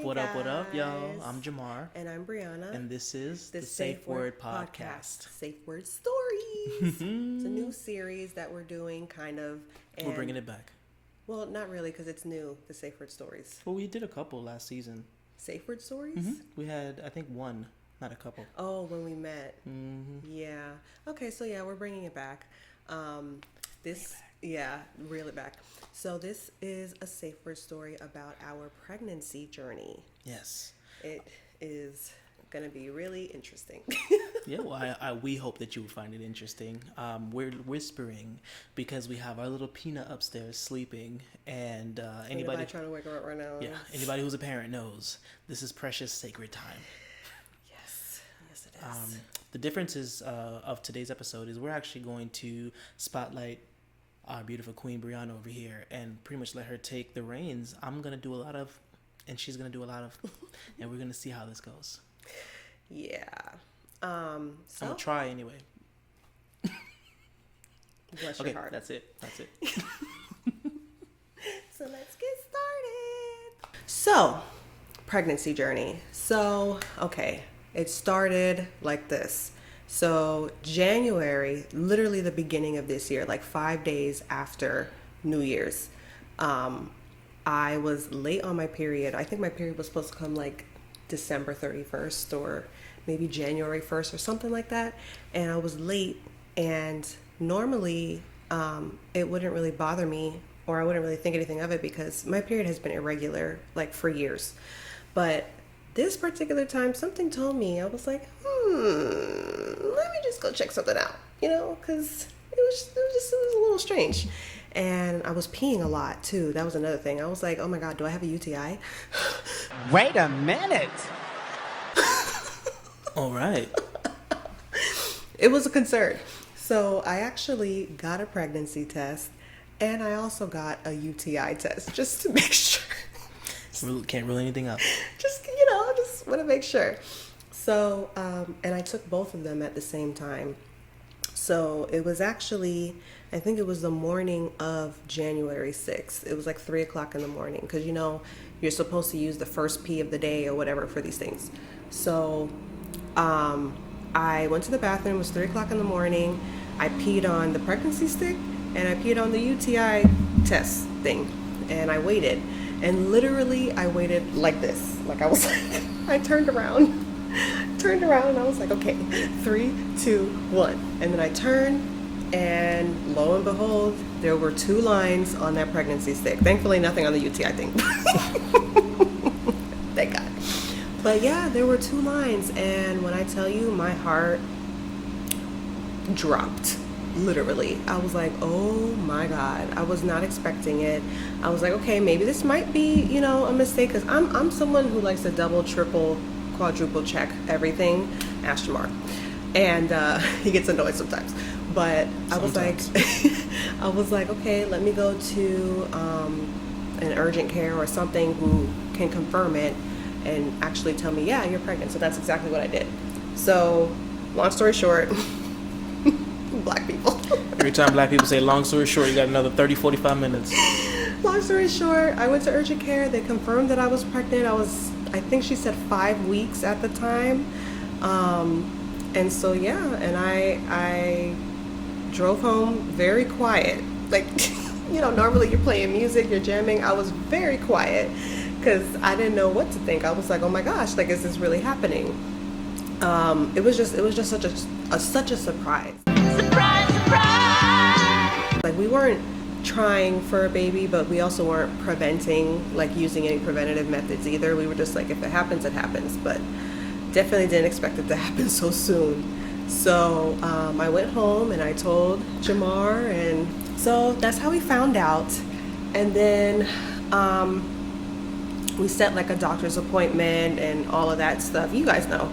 What up, what up, y'all? guys. I'm Jamar. And I'm Brianna. And this is the Safeword Podcast. Safeword Stories. It's a new series that we're doing, kind of. We're bringing it back. Well, not really, because it's new, the Safeword Stories. Well, we did a couple last season. Safeword Stories? Mm-hmm. We had, I think, one, not a couple. Oh, when we met. Mm-hmm. Yeah. Okay, so yeah, we're bringing it back. Reel it back. So this is a Safeword story about our pregnancy journey. Yes. It is going to be really interesting. Yeah, well, we hope that you will find it interesting. We're whispering because we have our little peanut upstairs sleeping, and anybody trying to wake her up right now. Yeah, anybody who's a parent knows this is precious, sacred time. Yes, it is. The differences of today's episode is we're actually going to spotlight our beautiful Queen Brianna over here and pretty much let her take the reins. I'm going to do a lot of, and she's going to do a lot of, and we're going to see how this goes. Yeah. I'm going to try anyway. Bless okay, your heart. that's it. So let's get started. So, pregnancy journey. So, okay, it started like this. So January, literally the beginning of this year, like 5 days after New Year's, I was late on my period. I think my period was supposed to come like December 31st or maybe January 1st or something like that. And I was late, and normally it wouldn't really bother me, or I wouldn't really think anything of it because my period has been irregular like for years. But this particular time, something told me, I was like, let me just go check something out, because it was a little strange. And I was peeing a lot too. That was another thing. I was like, oh my God, do I have a UTI? Wait a minute. All right. It was a concern. So I actually got a pregnancy test, and I also got a UTI test just to make sure. Can't rule anything out. Just want to make sure. So, and I took both of them at the same time. So it was actually, I think it was the morning of January 6th. It was like 3:00 in the morning because, you're supposed to use the first pee of the day or whatever for these things. So I went to the bathroom. It was 3:00 in the morning. I peed on the pregnancy stick and I peed on the UTI test thing, and I waited. And literally, I waited like this. Like I was like, I turned around, and I was like, okay, 3, 2, 1. And then I turned, and lo and behold, there were 2 lines on that pregnancy stick. Thankfully, nothing on the UTI thing. Thank God. But yeah, there were 2 lines. And when I tell you, my heart dropped. Literally, I was like, oh my God, I was not expecting it. I was like, okay, maybe this might be, a mistake, because I'm someone who likes to double, triple, quadruple check everything. Ask Jamar. And he gets annoyed sometimes. But I was like, okay, let me go to an urgent care or something who can confirm it and actually tell me, yeah, you're pregnant. So that's exactly what I did. So long story short, Black people. Every time Black people say long story short, you got another 30-45 minutes. Long story short, I went to urgent care. They confirmed that I was pregnant. I think she said 5 weeks at the time. And so, yeah, and I drove home very quiet. Like, normally you're playing music, you're jamming. I was very quiet because I didn't know what to think. I was like, oh my gosh, like, is this really happening? It was just such a surprise. Surprise, surprise! Like, we weren't trying for a baby, but we also weren't using any preventative methods either. We were just like, if it happens, it happens. But definitely didn't expect it to happen so soon. So I went home and I told Jamar, and so that's how we found out. And then we set like a doctor's appointment and all of that stuff. You guys know.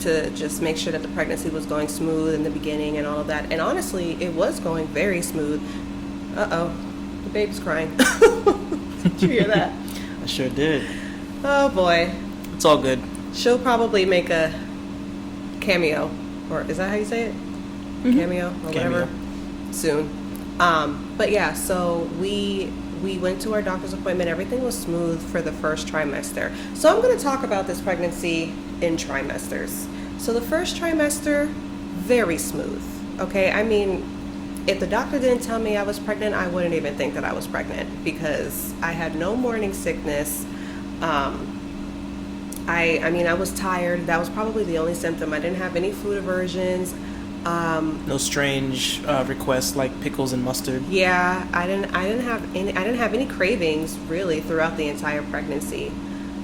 To just make sure that the pregnancy was going smooth in the beginning and all of that. And honestly, it was going very smooth. Uh-oh, the baby's crying. Did you hear that? I sure did. Oh boy. It's all good. She'll probably make a cameo, or is that how you say it? Mm-hmm. Cameo or whatever. Cameo. Soon. But yeah, so we we went to our doctor's appointment. Everything was smooth for the first trimester. So I'm going to talk about this pregnancy in trimesters. So the first trimester, very smooth. Okay, I mean, if the doctor didn't tell me I was pregnant, I wouldn't even think that I was pregnant because I had no morning sickness. I mean, I was tired. That was probably the only symptom. I didn't have any food aversions. No strange requests like pickles and mustard. Yeah, I didn't have any cravings really throughout the entire pregnancy.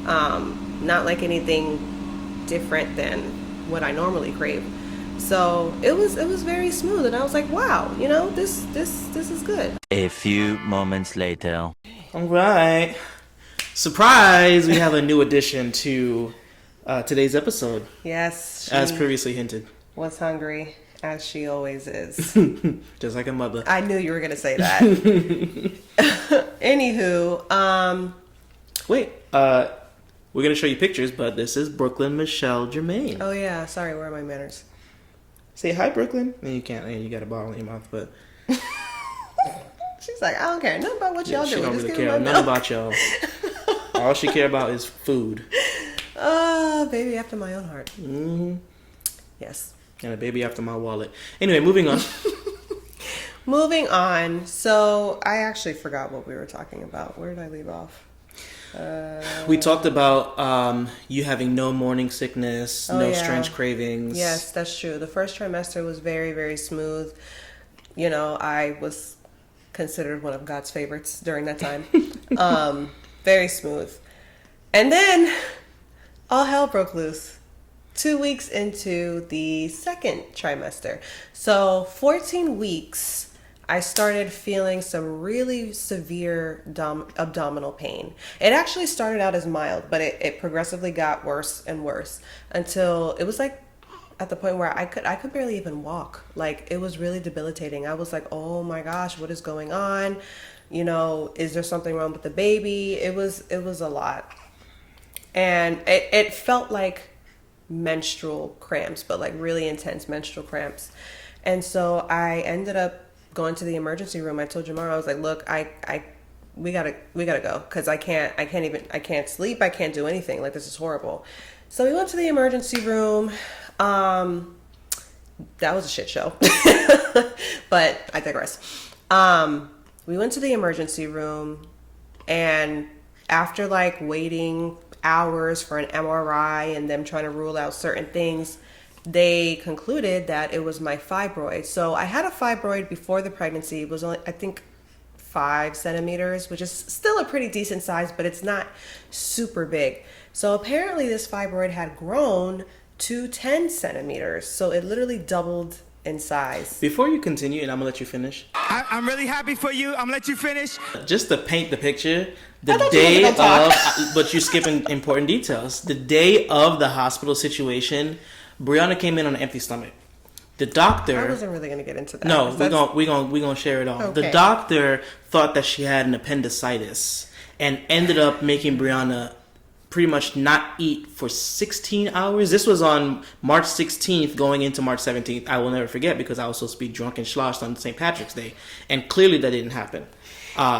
Not like anything different than what I normally crave. So it was very smooth, and I was like, wow, you know, this is good. A few moments later. All right. Surprise! We have a new addition to today's episode, Yes, she as previously hinted. was hungry, as she always is. Just like a mother. I knew you were gonna say that. Anywho, Wait, we're going to show you pictures, but this is Brooklyn Michelle Germain. oh yeah, sorry, where are my manners? Say hi, Brooklyn. And you can't, you got a bottle in your mouth, but She's like, I don't care nothing about what y'all she do. don't Just really give me care my nothing milk. about y'all. All she care about is food. Oh, baby after my own heart. Mm-hmm. Yes. And a baby after my wallet. Anyway, moving on. Moving on. So I actually forgot what we were talking about. Where did I leave off? We talked about you having no morning sickness, Oh, no yeah. strange cravings. Yes, that's true. The first trimester was very, very smooth. You know, I was considered one of God's favorites during that time. Very smooth. And then all hell broke loose 2 weeks into the second trimester. So 14 weeks, I started feeling some really severe abdominal pain. It actually started out as mild, but it progressively got worse and worse until it was like at the point where I could barely even walk. Like, it was really debilitating. I was like, oh my gosh, what is going on? You know, is there something wrong with the baby? It was a lot. And it felt like menstrual cramps, but like really intense menstrual cramps. And so I ended up going to the emergency room. I told Jamar, I was like, look, we gotta go, because I can't sleep, I can't do anything. Like, this is horrible. So we went to the emergency room. That was a shit show. But I digress. We went to the emergency room, and after like waiting hours for an MRI and them trying to rule out certain things, they concluded that it was my fibroid. So I had a fibroid before the pregnancy. It was only, I think, 5 centimeters, which is still a pretty decent size, but it's not super big. So apparently this fibroid had grown to 10 centimeters. So it literally doubled in size. Before you continue, and I'm going to let you finish, I'm really happy for you. I'm gonna let you finish. just to paint the picture, the thought you day were of, gonna talk. but you're skipping important details. The day of the hospital situation, Brianna came in on an empty stomach. The doctor. I wasn't really going to get into that. No, 'cause we're gonna share it all. Okay. The doctor thought that she had an appendicitis and ended up making Brianna pretty much not eat for 16 hours. This was on March 16th going into March 17th. I will never forget, because I was supposed to be drunk and sloshed on St. Patrick's Day, and clearly that didn't happen.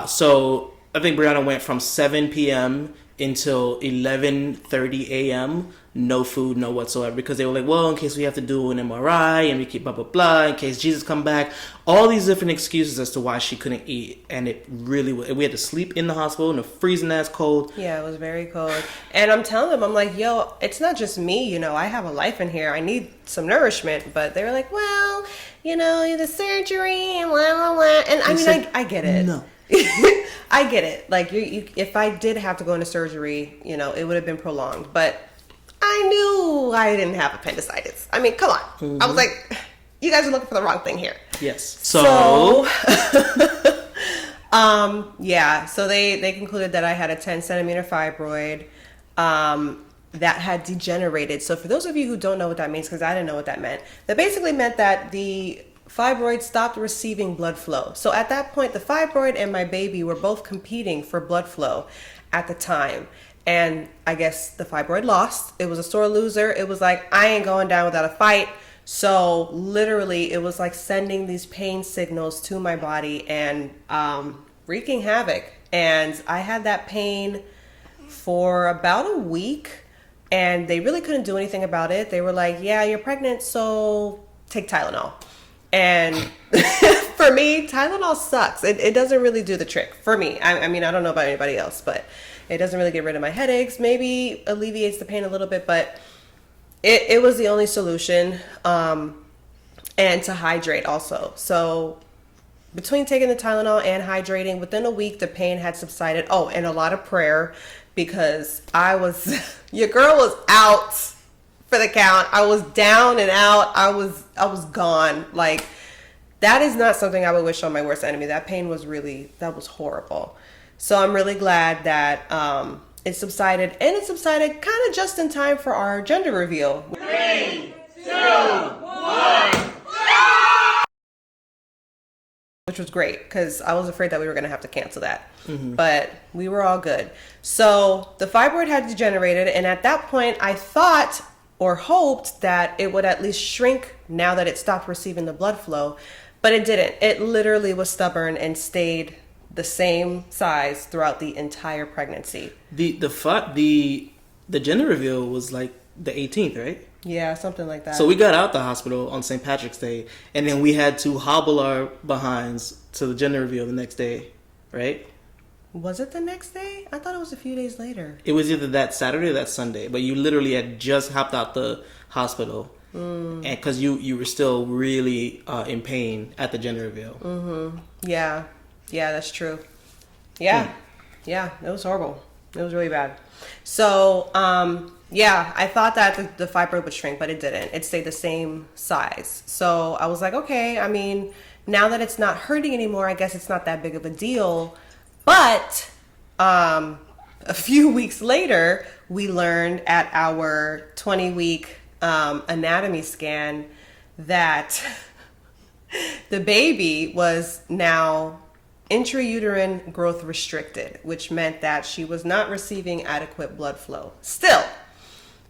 So I think Brianna went from 7 p.m. until 11:30 a.m. no food, no whatsoever, because they were like, well, in case we have to do an MRI and we keep blah blah blah, in case Jesus come back, all these different excuses as to why she couldn't eat. And it really was, we had to sleep in the hospital in the freezing ass cold. Yeah, it was very cold. And I'm telling them, I'm like, yo, it's not just me, you know, I have a life in here. I need some nourishment. But they were like, well, you know, the surgery and blah, blah, blah. And I mean, said, I get it. no. I get it. Like, you, if I did have to go into surgery, you know, it would have been prolonged. But I knew I didn't have appendicitis. I mean, come on. Mm-hmm. I was like, you guys are looking for the wrong thing here. Yes. So Yeah, so they concluded that I had a 10 centimeter fibroid that had degenerated. So for those of you who don't know what that means, because I didn't know what that meant, that basically meant that the fibroid stopped receiving blood flow. So at that point, the fibroid and my baby were both competing for blood flow at the time. And I guess the fibroid lost. It was a sore loser. It was like, I ain't going down without a fight. So literally, it was like sending these pain signals to my body and wreaking havoc. And I had that pain for about a week, and they really couldn't do anything about it. They were like, yeah, you're pregnant, so take Tylenol. And for me, Tylenol sucks. It doesn't really do the trick for me. I mean, I don't know about anybody else, but it doesn't really get rid of my headaches. Maybe alleviates the pain a little bit, but it was the only solution. And to hydrate also. So between taking the Tylenol and hydrating, within a week, the pain had subsided. Oh, and a lot of prayer, because your girl was out for the count. I was down and out. I was gone. Like, that is not something I would wish on my worst enemy. That pain was that was horrible. So I'm really glad that it subsided, and it subsided kind of just in time for our gender reveal. 3, 2, 1. Which was great, because I was afraid that we were going to have to cancel that. But we were all good. So the fibroid had degenerated, and at that point I thought or hoped that it would at least shrink now that it stopped receiving the blood flow, but it didn't. It literally was stubborn and stayed the same size throughout the entire pregnancy. The gender reveal was like the 18th, right? Yeah, something like that. So we got out the hospital on St. Patrick's Day, and then we had to hobble our behinds to the gender reveal the next day, right? Was it the next day? I thought it was a few days later. It was either that Saturday or that Sunday, but you literally had just hopped out the hospital, and because you were still really in pain at the gender reveal. Yeah, that's true. Yeah, it was horrible. It was really bad. So, yeah, I thought that the fibroid would shrink, but it didn't. It stayed the same size. So I was like, okay, I mean, now that it's not hurting anymore, I guess it's not that big of a deal. But a few weeks later, we learned at our 20-week anatomy scan that the baby was now intrauterine growth restricted, which meant that she was not receiving adequate blood flow still.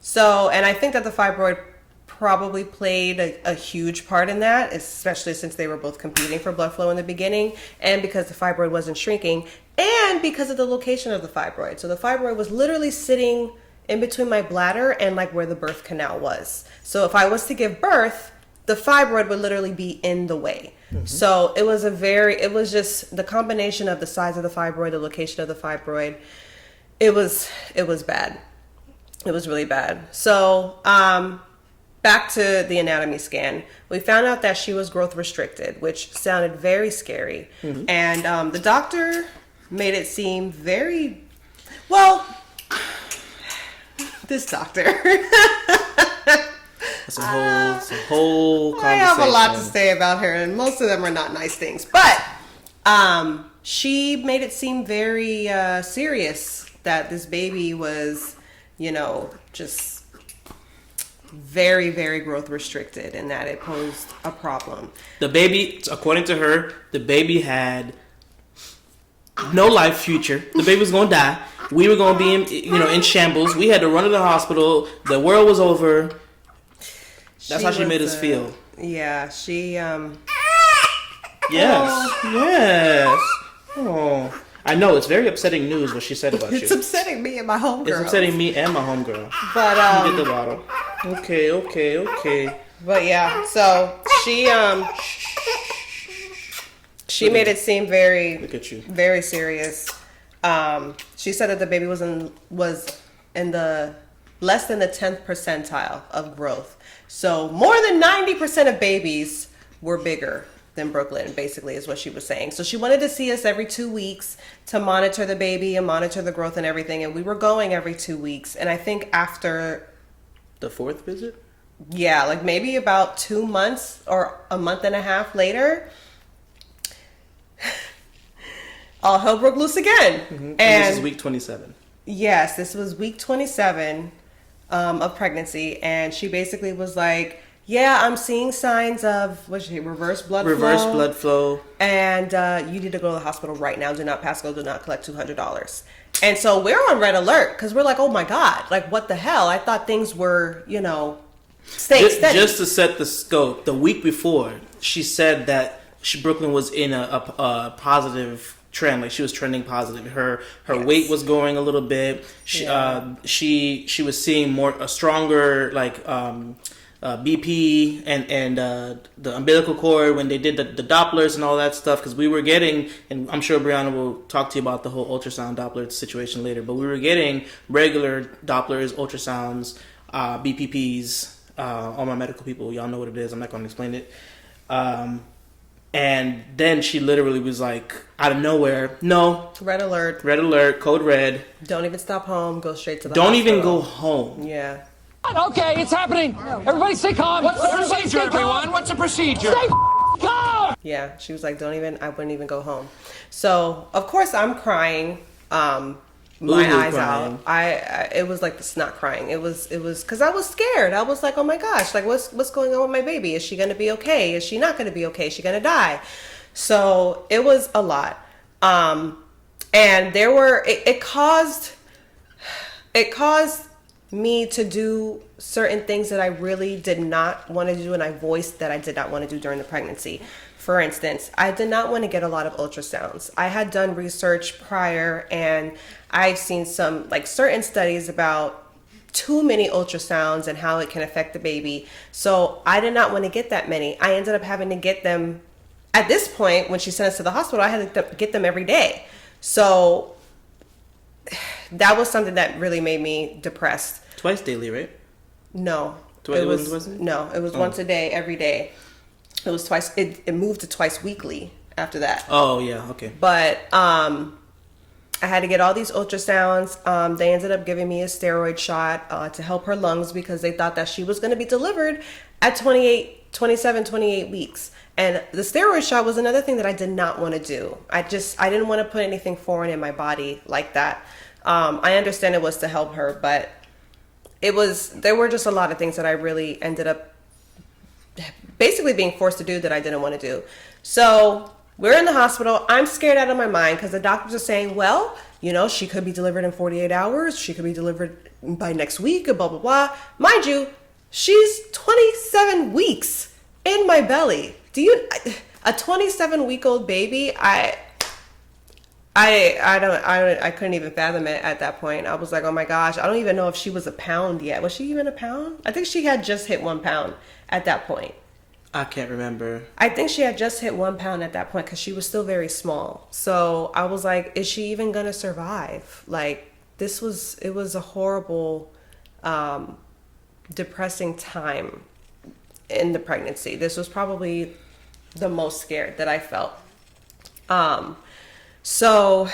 So, and I think that the fibroid probably played a huge part in that, especially since they were both competing for blood flow in the beginning, and because the fibroid wasn't shrinking, and because of the location of the fibroid. So the fibroid was literally sitting in between my bladder and like where the birth canal was. So if I was to give birth, the fibroid would literally be in the way. So it was just the combination of the size of the fibroid, the location of the fibroid. It was bad. It was really bad. So, back to the anatomy scan, we found out that she was growth restricted, which sounded very scary. And the doctor made it seem very, well, this doctor. It's a whole conversation. I have a lot to say about her, and most of them are not nice things. But she made it seem very serious that this baby was, just very, very growth restricted, and that it posed a problem. The baby, according to her, the baby had no life future. The baby was gonna die. We were gonna be in shambles. We had to run to the hospital. The world was over. That's how she made us feel. Yeah, she Yes. Oh. I know, it's very upsetting news what she said about it's you. upsetting me and my homegirl. It's upsetting me and my homegirl. But Get the bottle. Okay. But yeah, so she made it seem very, Look at you. very serious. She said that the baby was in the less than the 10th percentile of growth. So more than 90% of babies were bigger than Brooklyn, basically, is what she was saying. So she wanted to see us every 2 weeks to monitor the baby and monitor the growth and everything. And we were going every 2 weeks. And I think after The fourth visit? yeah, like maybe about 2 months or a month and a half later, all hell broke loose again. And this is week 27. Yes, this was week 27 of pregnancy, and she basically was like, yeah, I'm seeing signs of reverse blood flow, and you need to go to the hospital right now. Do not pass go, do not collect $200. And so we're on red alert because we're like, oh my God, like what the hell? I thought things were, staying steady. Just to set the scope, the week before, she said that Brooklyn was in a positive trend. Like she was trending positive. Her weight was going a little bit. She was seeing a stronger like BP and the umbilical cord when they did the Dopplers and all that stuff, because we were getting, and I'm sure Brianna will talk to you about the whole ultrasound Doppler situation later, but we were getting regular Dopplers, ultrasounds, BPPs. All my medical people, y'all know what it is. I'm not going to explain it. And then she literally was like, out of nowhere, no. Red alert. Red alert, code red. Don't even stop home. Go straight to the Don't hospital. even go home. Yeah. Okay, it's happening. Everybody stay calm. What's the procedure, everyone? What's the procedure? Stay calm. Yeah, she was like, I wouldn't even go home. So, of course, I'm crying. My eyes crying. out. It was like the snot crying. It was because I was scared. I was like, oh my gosh, like what's going on with my baby? Is she gonna be okay? Is she not gonna be okay? Is she gonna die? So it was a lot. And there were it caused me to do certain things that I really did not want to do, and I voiced that I did not want to do during the pregnancy. For instance, I did not want to get a lot of ultrasounds. I had done research prior, and I've seen some like certain studies about too many ultrasounds and how it can affect the baby. So I did not want to get that many. I ended up having to get them at this point. When she sent us to the hospital, I had to get them every day. So that was something that really made me depressed. Twice daily, right? No. It was once a day, every day. It was twice. It moved to twice weekly after that. Oh yeah, okay. But I had to get all these ultrasounds. They ended up giving me a steroid shot to help her lungs, because they thought that she was going to be delivered at 28 weeks. And the steroid shot was another thing that I did not want to do. I didn't want to put anything foreign in my body like that. I understand it was to help her, but there were just a lot of things that I really ended up basically being forced to do that I didn't want to do. So we're in the hospital. I'm scared out of my mind because the doctors are saying, well, she could be delivered in 48 hours. She could be delivered by next week, blah, blah, blah. Mind you, she's 27 weeks in my belly. A 27-week-old baby, I couldn't even fathom it at that point. I was like, oh my gosh, I don't even know if she was a pound yet. Was she even a pound? I think she had just hit 1 pound at that point. I can't remember. I think she had just hit 1 pound at that point because she was still very small. So I was like, is she even gonna survive? Like it was a horrible, depressing time in the pregnancy. This was probably the most scared that I felt. So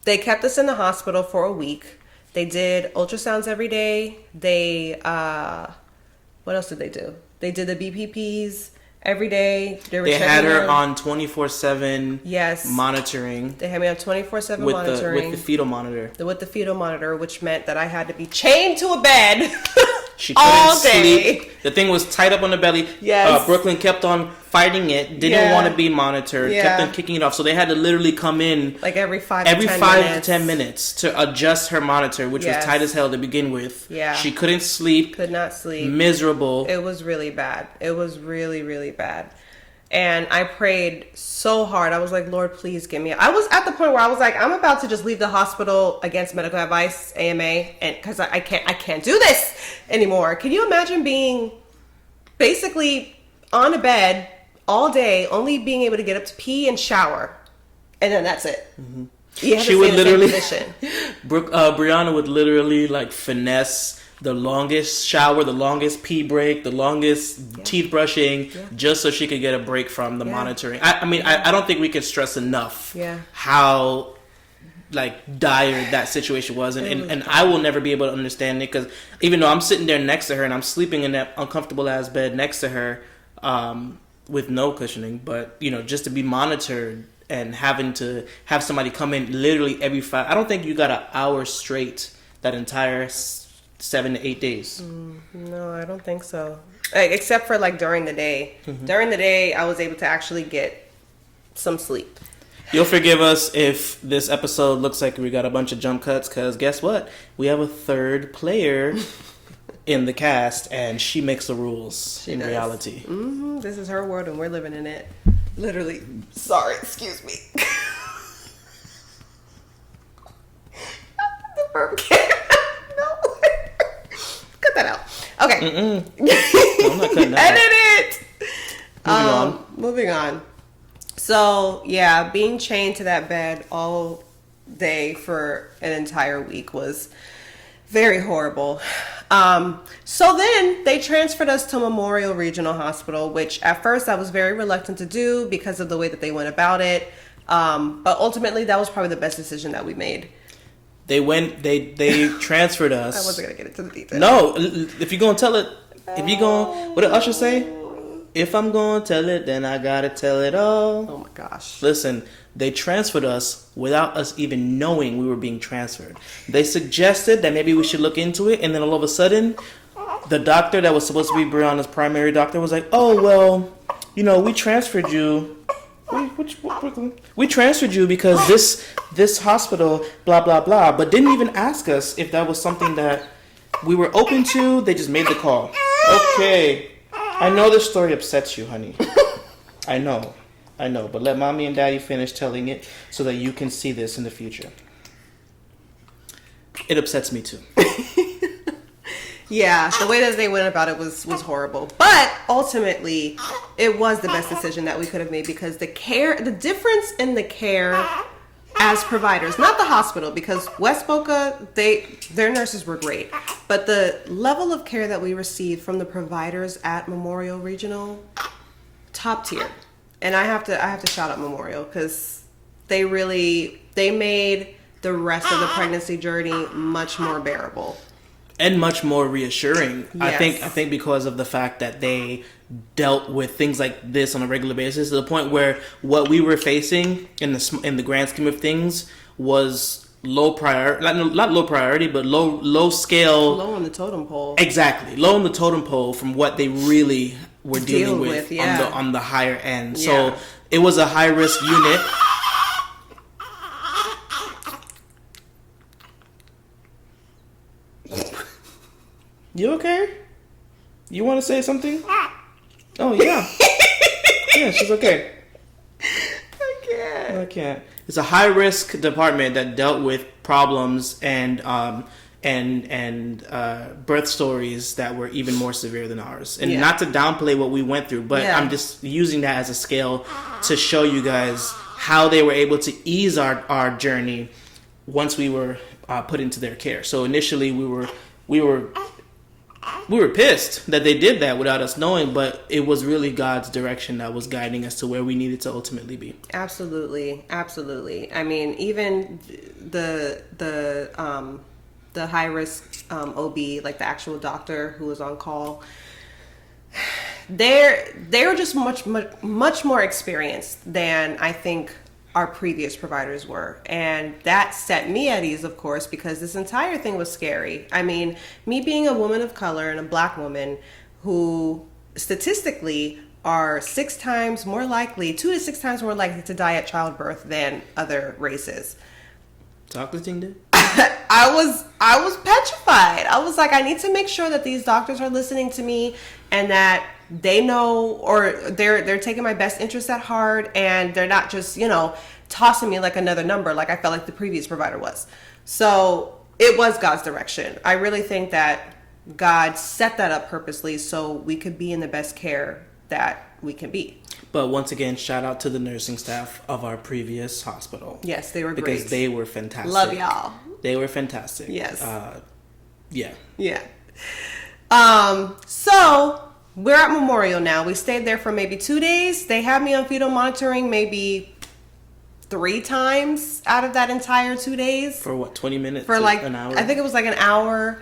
they kept us in the hospital for a week. They did ultrasounds every day. What else did they do? They did the BPPs every day. They had her on 24/7 monitoring. They had me on 24/7 monitoring. with the fetal monitor. With the fetal monitor, which meant that I had to be chained to a bed She couldn't all day. sleep. The thing was tight up on the belly. Yes. Brooklyn kept on fighting it. Didn't want to be monitored. Yeah. Kept on kicking it off. So they had to literally come in like every 5 to 10 minutes to adjust her monitor, which was tight as hell to begin with. Yeah. She couldn't sleep. Could not sleep. Miserable. It was really bad. It was really, really bad. And I prayed so hard. I was like, Lord, please give me. I was at the point where I was like, I'm about to just leave the hospital against medical advice, AMA, and because I can't do this anymore. Can you imagine being basically on a bed all day, only being able to get up to pee and shower, and then that's it? Mm-hmm. You have she to would stay in the literally, same position. Brianna would literally like finesse the longest shower, the longest pee break, the longest teeth brushing, just so she could get a break from the monitoring. I mean, I don't think we could stress enough how like dire that situation was, and I will never be able to understand it, because even though I'm sitting there next to her and I'm sleeping in that uncomfortable ass bed next to her, with no cushioning, but just to be monitored and having to have somebody come in literally every 5. I don't think you got an hour straight that entire 7 to 8 days. No, I don't think so. Except for like during the day. Mm-hmm. During the day, I was able to actually get some sleep. You'll forgive us if this episode looks like we got a bunch of jump cuts, because guess what? We have a third player in the cast, and she makes the rules in reality. Mm-hmm. This is her world, and we're living in it. Literally. Sorry, excuse me. childbirth care. No. Cut that out. Okay. I'm not cutting that Edit out. it. Moving on. So, yeah, being chained to that bed all day for an entire week was very horrible. So then they transferred us to Memorial Regional Hospital, which at first I was very reluctant to do because of the way that they went about it. But ultimately, that was probably the best decision that we made. They transferred us. I wasn't going to get into the details. No, if you're going to tell it, if you're going, what did Usher say? If I'm going to tell it, then I got to tell it all. Oh my gosh. Listen, they transferred us without us even knowing we were being transferred. They suggested that maybe we should look into it, and then all of a sudden, the doctor that was supposed to be Brianna's primary doctor was like, oh, well, we transferred you. We transferred you because this hospital, blah, blah, blah, but didn't even ask us if that was something that we were open to. They just made the call. Okay. I know this story upsets you, honey. I know, but let mommy and daddy finish telling it so that you can see this in the future. It upsets me too. Yeah, the way that they went about it was horrible. But ultimately, it was the best decision that we could have made because the difference in the care as providers, not the hospital, because West Boca, their nurses were great, but the level of care that we received from the providers at Memorial Regional, top tier. And I have to shout out Memorial because they made the rest of the pregnancy journey much more bearable and much more reassuring. Yes. I think because of the fact that they dealt with things like this on a regular basis to the point where what we were facing in the grand scheme of things was low priority, not low priority, but low scale, low on the totem pole. Exactly, low on the totem pole from what they really were dealing with yeah. on the higher end. Yeah. So it was a high risk unit. You okay? You want to say something? Oh, yeah. Yeah, she's okay. I can't. It's a high-risk department that dealt with problems and birth stories that were even more severe than ours. And not to downplay what we went through, but I'm just using that as a scale to show you guys how they were able to ease our journey once we were put into their care. So initially we were pissed that they did that without us knowing, but it was really God's direction that was guiding us to where we needed to ultimately be. Absolutely. I mean, even the high risk OB, like the actual doctor who was on call, they were just much more experienced than I think our previous providers were. And that set me at ease, of course, because this entire thing was scary. I mean, me being a woman of color and a black woman who statistically are 2 to 6 times more likely to die at childbirth than other races. Talk the thing, dude. I was petrified. I was like, I need to make sure that these doctors are listening to me and that they know, or they're taking my best interest at heart, and they're not just, tossing me like another number like I felt like the previous provider was. So it was God's direction. I really think that God set that up purposely so we could be in the best care that we can be. But once again, shout out to the nursing staff of our previous hospital. Yes, they were great. Because they were fantastic. Love y'all. They were fantastic. Yes. Yeah. So we're at Memorial now. We stayed there for maybe 2 days. They had me on fetal monitoring maybe 3 times out of that entire 2 days. For what, 20 minutes? For like an hour? I think it was like an hour.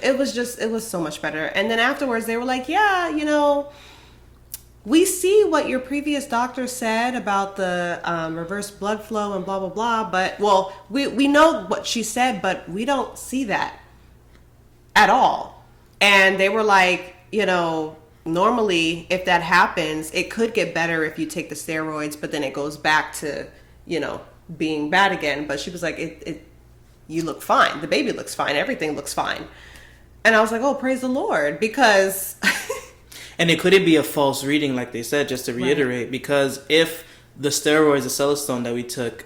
It was so much better. And then afterwards they were like, yeah, we see what your previous doctor said about the reverse blood flow and blah, blah, blah. But, well, we know what she said, but we don't see that at all. And they were like, normally if that happens, it could get better if you take the steroids, but then it goes back to, being bad again. But she was like, you look fine. The baby looks fine. Everything looks fine. And I was like, oh, praise the Lord, because... And it couldn't be a false reading, like they said, just to reiterate, right. Because if the steroids, the Celestone that we took,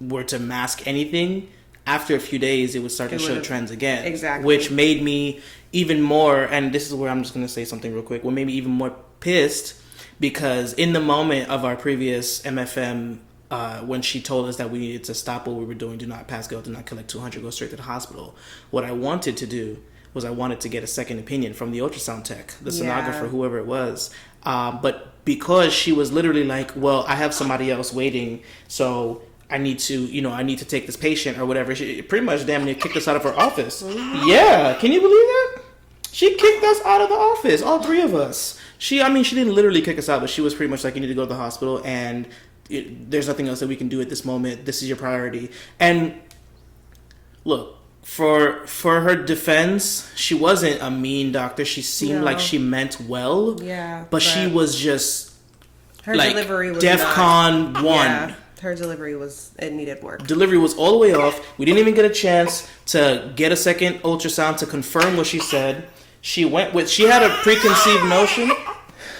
were to mask anything, after a few days, it would start to show trends again. Exactly. Which made me even more, and this is where I'm just going to say something real quick, what made me even more pissed, because in the moment of our previous MFM, when she told us that we needed to stop what we were doing, do not pass go, do not collect 200, go straight to the hospital, what I wanted to do was I wanted to get a second opinion from the ultrasound tech, the sonographer, whoever it was. But because she was literally like, well, I have somebody else waiting, so I need to take this patient or whatever. She pretty much damn near kicked us out of her office. Yeah, can you believe that? She kicked us out of the office, all three of us. She didn't literally kick us out, but she was pretty much like, you need to go to the hospital, and there's nothing else that we can do at this moment. This is your priority. And look, for her defense, she wasn't a mean doctor. She seemed like she meant well. Yeah. But she was just her like delivery was DEFCON 1. Yeah, her delivery it needed work. Delivery was all the way off. We didn't even get a chance to get a second ultrasound to confirm what she said. She had a preconceived notion.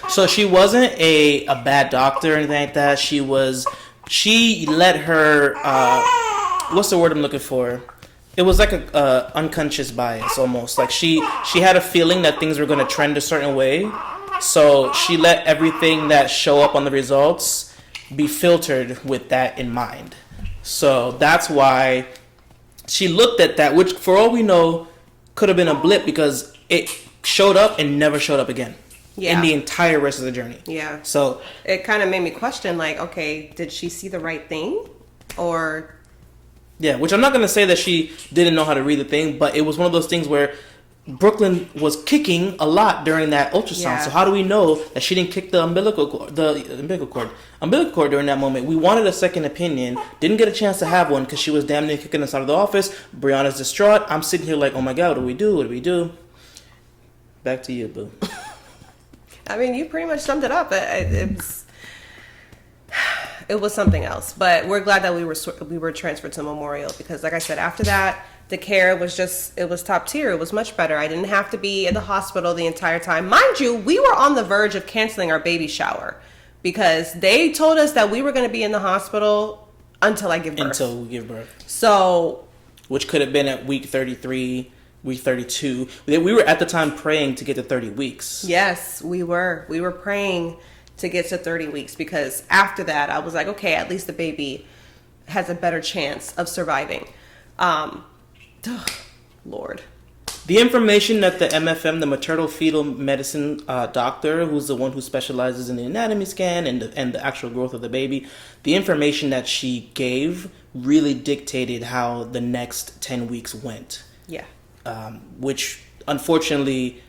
So she wasn't a bad doctor or anything like that. She let her, what's the word I'm looking for? It was like a unconscious bias almost. Like she had a feeling that things were going to trend a certain way. So she let everything that show up on the results be filtered with that in mind. So that's why she looked at that, which for all we know could have been a blip, because it showed up and never showed up again. In the entire rest of the journey. Yeah. So it kind of made me question, like, okay, did she see the right thing? Or... Yeah, which I'm not going to say that she didn't know how to read the thing, but it was one of those things where Brooklyn was kicking a lot during that ultrasound. Yeah. So how do we know that she didn't kick the umbilical cord during that moment? We wanted a second opinion, didn't get a chance to have one because she was damn near kicking us out of the office. Brianna's distraught. I'm sitting here like, oh my God, what do we do? What do we do? Back to you, boo. I mean, you pretty much summed it up. It was something else, but we're glad that we were transferred to Memorial, because, like I said, after that, the care was top tier. It was much better. I didn't have to be in the hospital the entire time. Mind you, we were on the verge of canceling our baby shower because they told us that we were going to be in the hospital until I give birth. Until we give birth. So, which could have been at week 33. Week 32. We were at the time praying to get to 30 weeks. Yes, we were. We were praying to get to 30 weeks, because after that, I was like, okay, at least the baby has a better chance of surviving. Lord. The information that the MFM, the maternal fetal medicine doctor, who's the one who specializes in the anatomy scan and the actual growth of the baby, the information that she gave really dictated how the next 10 weeks went. Yeah. Which unfortunately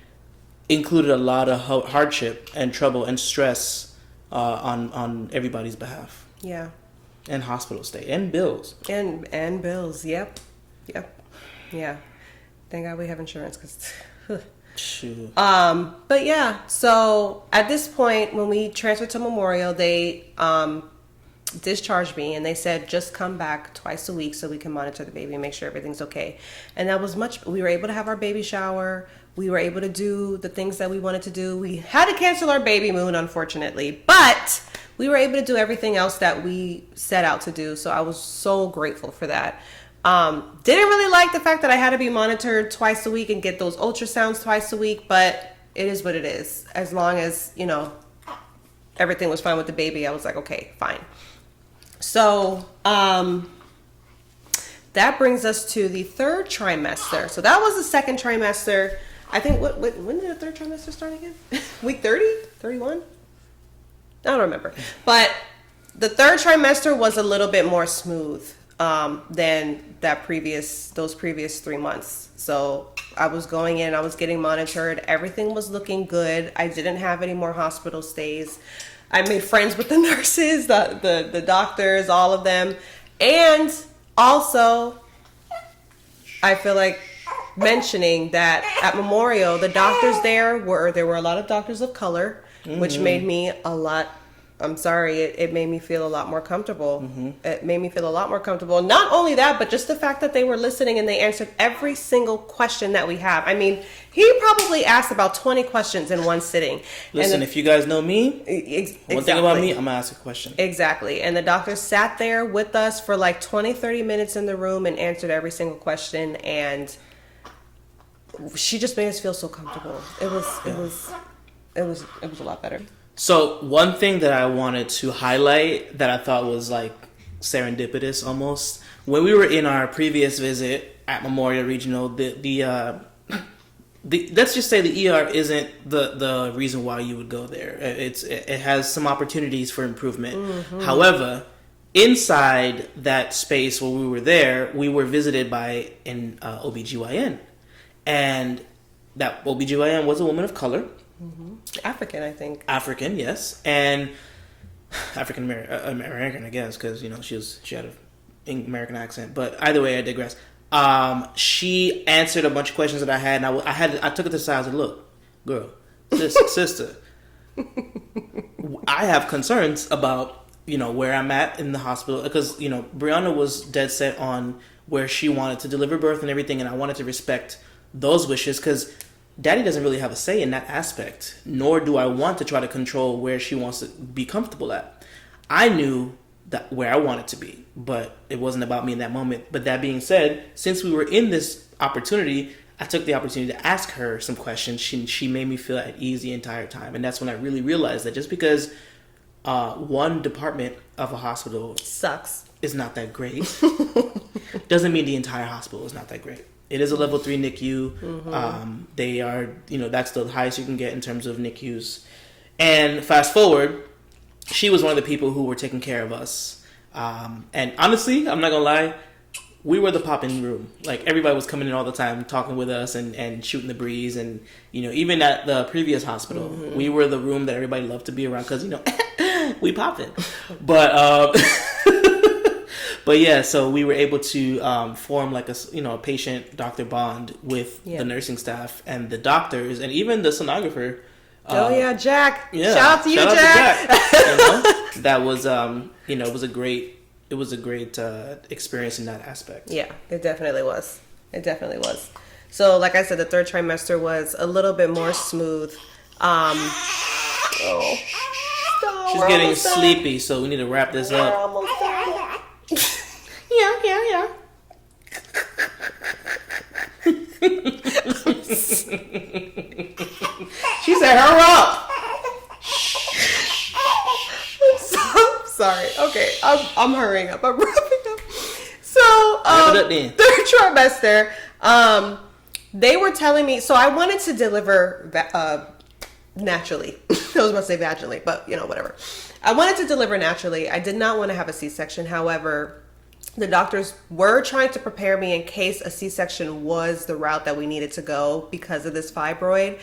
included a lot of hardship and trouble and stress on everybody's behalf. Yeah. And hospital stay and bills. And bills. Yep. Yeah. Thank God we have insurance, because. But yeah. So at this point, when we transferred to Memorial, they discharged me, and they said just come back twice a week so we can monitor the baby and make sure everything's okay. And that was we were able to have our baby shower. We were able to do the things that we wanted to do. We had to cancel our baby moon, unfortunately, but we were able to do everything else that we set out to do. So I was so grateful for that. Didn't really like the fact that I had to be monitored twice a week and get those ultrasounds twice a week, but it is what it is. As long as, everything was fine with the baby, I was like, okay, fine. So, that brings us to the third trimester. So that was the second trimester. I think, when did the third trimester start again? Week 30? 31? I don't remember. But the third trimester was a little bit more smooth than those previous 3 months. So I was going in, I was getting monitored. Everything was looking good. I didn't have any more hospital stays. I made friends with the nurses, the doctors, all of them. And also, I feel like mentioning that at Memorial, the doctors there were a lot of doctors of color, which made me a lot I'm sorry, it made me feel a lot more comfortable. It made me feel a lot more comfortable. Not only that, but just the fact that they were listening and they answered every single question that we have. I mean, he probably asked about 20 questions in one sitting. Listen, if you guys know me, one thing about me, I'm going to ask a question. Exactly. And the doctor sat there with us for like 20, 30 minutes in the room and answered every single question. And she just made us feel so comfortable. It was a lot better. So one thing that I wanted to highlight that I thought was like serendipitous almost, when we were in our previous visit at Memorial Regional, the let's just say the ER isn't the reason why you would go there. It has some opportunities for improvement. However, inside that space where we were there, we were visited by an OBGYN, and that OBGYN was a woman of color. African, I think. African, yes, and African American, I guess, because she had an American accent. But either way, I digress. She answered a bunch of questions that I had, and I took it to the side and said, "Look, girl, sister, I have concerns about where I'm at in the hospital, because Brianna was dead set on where she wanted to deliver birth and everything, and I wanted to respect those wishes because." Daddy doesn't really have a say in that aspect, nor do I want to try to control where she wants to be comfortable at. I knew that where I wanted to be, but it wasn't about me in that moment. But that being said, since we were in this opportunity, I took the opportunity to ask her some questions. She made me feel at ease the entire time. And that's when I really realized that just because one department of a hospital sucks is not that great, doesn't mean the entire hospital is not that great. It is a level 3 NICU. They are, that's the highest you can get in terms of NICUs. And fast forward, she was one of the people who were taking care of us. And honestly, I'm not gonna lie, we were the popping room. Like, everybody was coming in all the time, talking with us and shooting the breeze. And, even at the previous hospital, we were the room that everybody loved to be around because, we popping. But, but yeah, so we were able to form like a patient-doctor bond with the nursing staff and the doctors and even the sonographer. Jack! Yeah, shout out to you, Jack! That was it was a great experience in that aspect. Yeah, it definitely was. So, like I said, the third trimester was a little bit more smooth. She's getting sleepy, so we need to wrap this up. Yeah. She said, "Hurry up." I'm sorry. Okay, I'm hurrying up. I'm wrapping up. So, Wrap it up then. third trimester, they were telling me, so I wanted to deliver naturally. I was about to say vaginally, but whatever. I wanted to deliver naturally. I did not want to have a C-section. However, the doctors were trying to prepare me in case a C-section was the route that we needed to go because of this fibroid.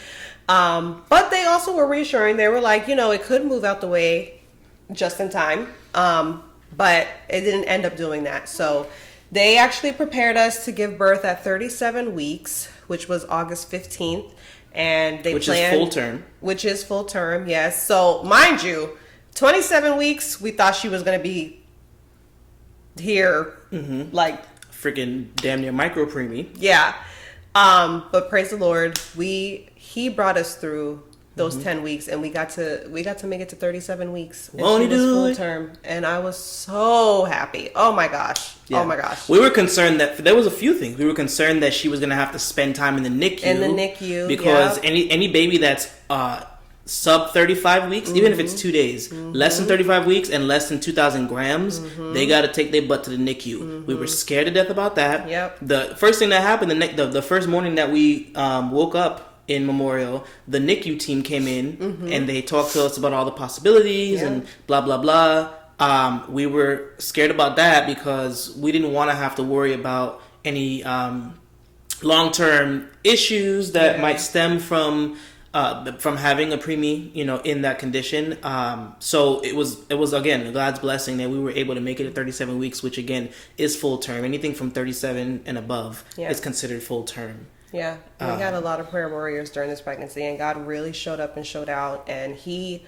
But they also were reassuring. They were like, it could move out the way just in time. But it didn't end up doing that. So they actually prepared us to give birth at 37 weeks, which was August 15th. And they Which planned, is full term. Which is full term, yes. So mind you, 27 weeks, we thought she was going to be here, like freaking damn near micro preemie. Yeah. But praise the Lord, he brought us through those 10 weeks, and we got to make it to 37 weeks. And Won't she was he do full it? term, and I was so happy. Oh my gosh. Yeah. Oh my gosh. We were concerned that there was a few things. We were concerned that she was going to have to spend time in the NICU. Because any baby that's sub 35 weeks, even if it's 2 days, less than 35 weeks and less than 2,000 grams, they got to take their butt to the NICU. We were scared to death about that. Yep. The first thing that happened, the first morning that we woke up in Memorial, the NICU team came in and they talked to us about all the possibilities and blah, blah, blah. We were scared about that because we didn't want to have to worry about any long-term issues that might stem from having a preemie, in that condition. So it was again God's blessing that we were able to make it at 37 weeks, which again is full term. Anything from 37 and above is considered full term. Yeah, we had a lot of prayer warriors during this pregnancy, and God really showed up and showed out, and He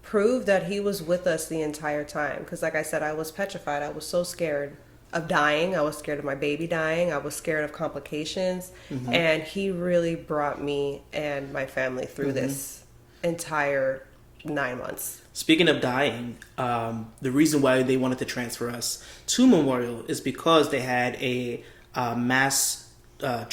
proved that he was with us the entire time. Because like I said, I was petrified. I was so scared of dying. I was scared of my baby dying. I was scared of complications. And he really brought me and my family through this entire 9 months. Speaking of dying, the reason why they wanted to transfer us to Memorial is because they had a mass blood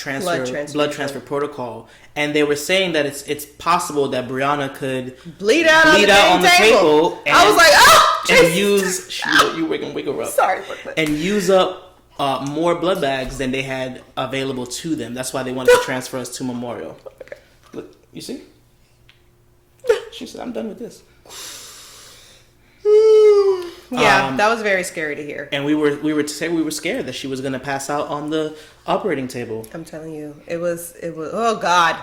transfer protocol, and they were saying that it's possible that Brianna could bleed out on the table. And, I was like, oh, and Jesus. you wake her up. Sorry, Brooklyn. And use up more blood bags than they had available to them. That's why they wanted to transfer us to Memorial. Look, you see? She said, "I'm done with this." Yeah, that was very scary to hear. And we were scared that she was going to pass out on the operating table. I'm telling you, it was. Oh God,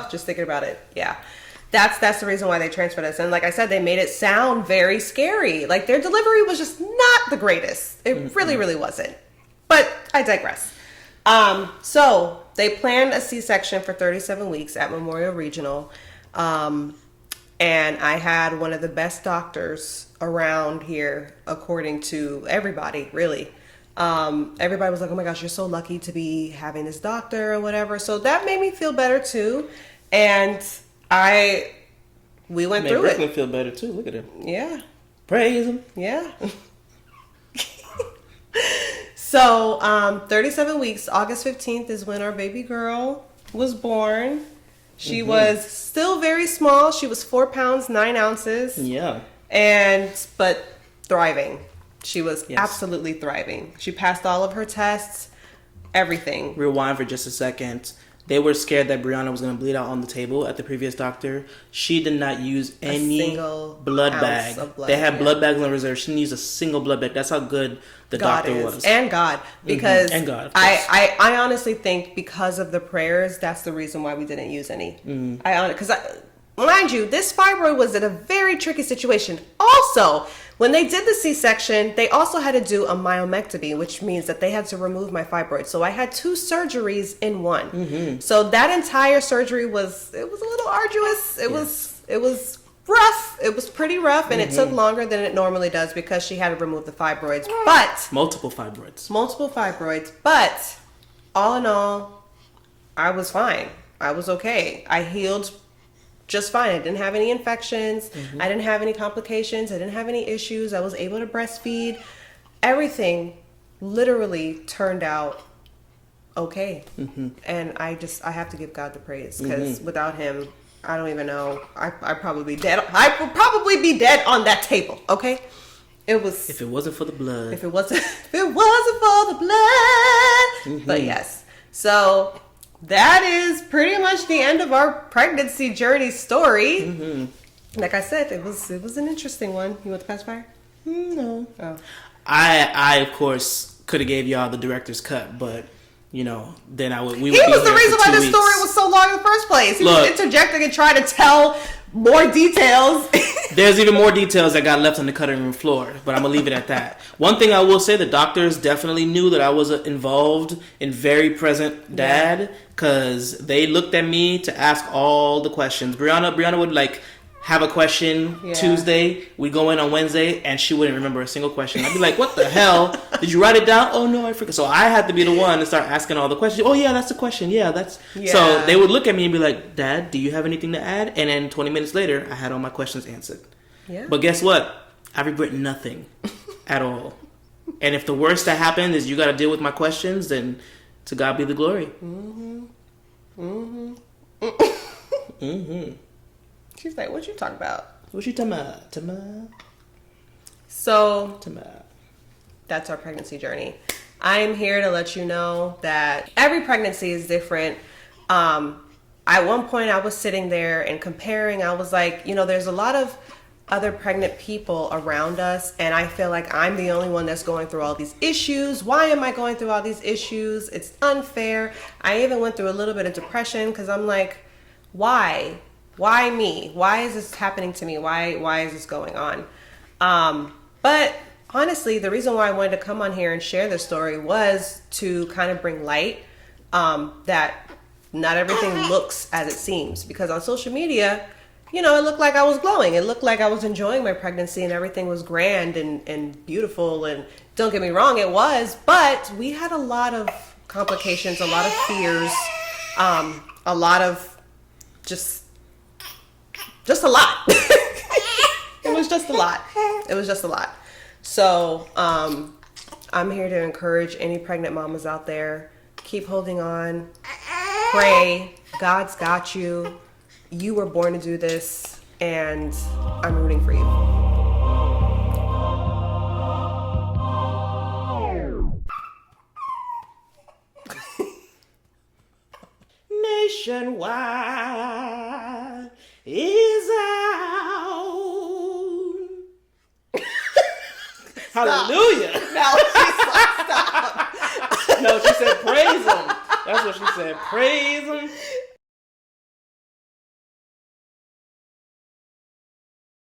just thinking about it. Yeah, that's the reason why they transferred us. And like I said, they made it sound very scary. Like their delivery was just not the greatest. It really, really wasn't. But I digress. So they planned a C-section for 37 weeks at Memorial Regional. And I had one of the best doctors around here, according to everybody, really. Everybody was like, oh my gosh, you're so lucky to be having this doctor or whatever. So that made me feel better too. And we went through it. Made feel better too. Look at him. Yeah. Praise him. Yeah. So 37 weeks, August 15th is when our baby girl was born. She was still very small. She was 4 pounds, 9 ounces. Yeah. But thriving. She was absolutely thriving. She passed all of her tests, everything. Rewind for just a second. They were scared that Brianna was going to bleed out on the table at the previous doctor. She did not use any blood bag. They had blood bags on reserve. She didn't use a single blood bag. That's how good the doctor was. And God. Because and God, I honestly think because of the prayers, that's the reason why we didn't use any. Because mind you, this fibroid was in a very tricky situation. Also, when they did the C-section, they also had to do a myomectomy, which means that they had to remove my fibroid. So I had 2 surgeries in one. So that entire surgery was a little arduous. It was rough. It was pretty rough, and it took longer than it normally does because she had to remove the fibroids. But multiple fibroids. But all in all, I was fine. I was okay. I healed just fine. I didn't have any infections. I didn't have any complications. I didn't have any issues. I was able to breastfeed. Everything literally turned out okay. And I have to give God the praise because without him, I don't even know. I'd probably be dead. I would probably be dead on that table. Okay. It was. If it wasn't for the blood. If it wasn't for the blood. But yes. So that is pretty much the end of our pregnancy journey story. Like I said, it was an interesting one. You want the pacifier? No. Oh. I of course could have gave y'all the director's cut, but then I would. He was the reason why this story was so long in the first place. He was interjecting and trying to tell more details. There's even more details that got left on the cutting room floor, but I'm gonna leave it at that. One thing I will say, the doctors definitely knew that I was involved in very present dad, because they looked at me to ask all the questions. Brianna would have a question Tuesday, we'd go in on Wednesday, and she wouldn't remember a single question. I'd be like, what the hell? Did you write it down? Oh no, I forgot. So I had to be the one to start asking all the questions. Oh yeah, that's the question. Yeah, that's... Yeah. So they would look at me and be like, Dad, do you have anything to add? And then 20 minutes later, I had all my questions answered. Yeah. But guess what? I regret nothing at all. And if the worst that happened is you got to deal with my questions, then to God be the glory. She's like, what you talking about? What you talking about? So, that's our pregnancy journey. I'm here to let you know that every pregnancy is different. At one point, I was sitting there and comparing. I was like, there's a lot of other pregnant people around us, and I feel like I'm the only one that's going through all these issues. Why am I going through all these issues? It's unfair. I even went through a little bit of depression because I'm like, why? Why me? Why is this happening to me? Why is this going on? But honestly, the reason why I wanted to come on here and share this story was to kind of bring light that not everything looks as it seems. Because on social media, you know, it looked like I was glowing. It looked like I was enjoying my pregnancy and everything was grand and beautiful. And don't get me wrong, it was. But we had a lot of complications, a lot of fears, a lot of just a lot. It was just a lot. It was just a lot. So I'm here to encourage any pregnant mamas out there. Keep holding on. Pray. God's got you. You were born to do this, and I'm rooting for you. Nationwide is out. Hallelujah. Now she's like, stop. No, she said praise him. That's what she said. Praise him.